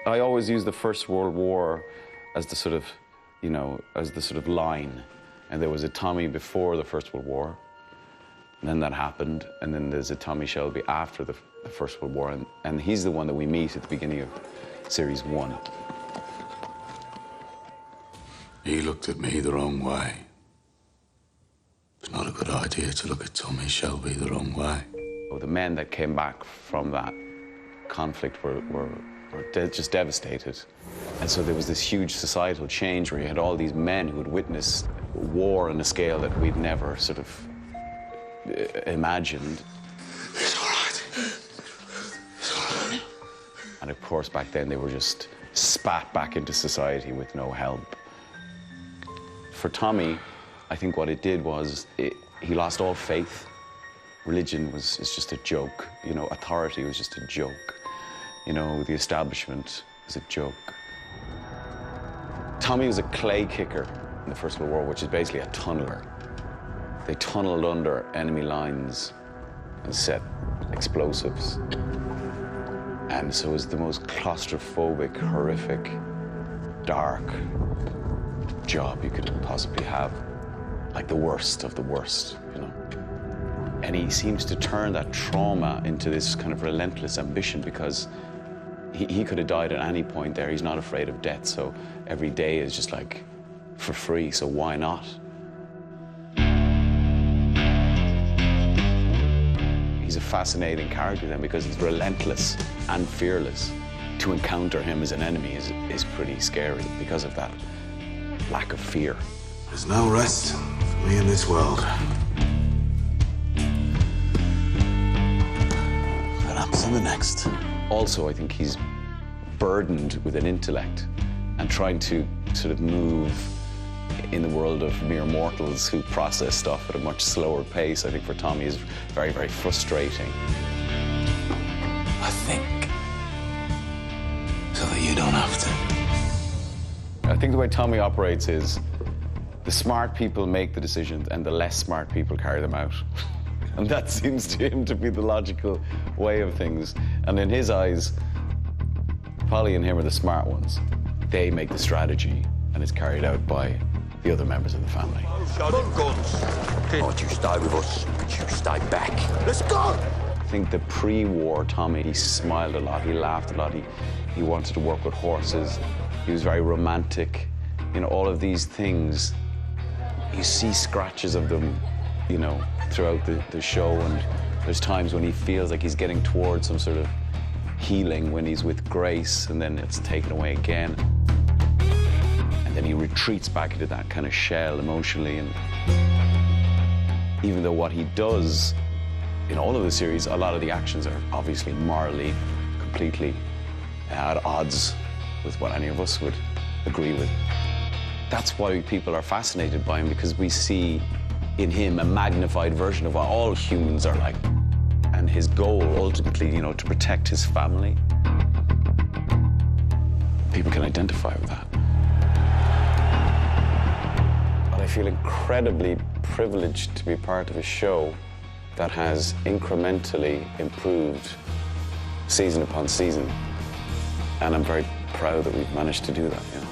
I always use the First World War as the sort of, you know, as the sort of line. And there was a Tommy before the First World War, and then that happened, and then there's a Tommy Shelby after the First World War, and he's the one that we meet at the beginning of Series 1. He looked at me the wrong way. It's not a good idea to look at Tommy Shelby the wrong way. The men that came back from that conflict were just devastated. And so there was this huge societal change where you had all these men who had witnessed war on a scale that we'd never sort of imagined. It's all right. It's all right. And of course, back then, they were just spat back into society with no help. For Tommy, I think what it did was he lost all faith. Religion is just a joke. You know, authority was just a joke. You know, the establishment was a joke. Tommy was a clay kicker in the First World War, which is basically a tunneler. They tunneled under enemy lines and set explosives. And so it was the most claustrophobic, horrific, dark job you could possibly have. Like the worst of the worst, you know. And he seems to turn that trauma into this kind of relentless ambition because he could have died at any point there. He's not afraid of death, so every day is just like for free, so why not? He's a fascinating character then because he's relentless and fearless. To encounter him as an enemy is pretty scary because of that lack of fear. There's no rest for me in this world. What happens in the next? Also, I think he's burdened with an intellect and trying to sort of move in the world of mere mortals who process stuff at a much slower pace. I think for Tommy is very, very frustrating. I think so that you don't have to. I think the way Tommy operates is the smart people make the decisions and the less smart people carry them out. And that seems to him to be the logical way of things. And in his eyes, Polly and him are the smart ones. They make the strategy, and it's carried out by the other members of the family. Shot guns. Don't you stay with us, but you stay back. Let's go! I think the pre-war Tommy, he smiled a lot, he laughed a lot, he wanted to work with horses, he was very romantic. You know, all of these things, you see scratches of them, you know, throughout the show, and there's times when he feels like he's getting towards some sort of healing when he's with Grace, and then it's taken away again. And then he retreats back into that kind of shell emotionally, and even though what he does in all of the series, a lot of the actions are obviously morally completely at odds with what any of us would agree with. That's why people are fascinated by him, because we see in him a magnified version of what all humans are like. And his goal, ultimately, you know, to protect his family. People can identify with that. But I feel incredibly privileged to be part of a show that has incrementally improved season upon season. And I'm very proud that we've managed to do that, you know.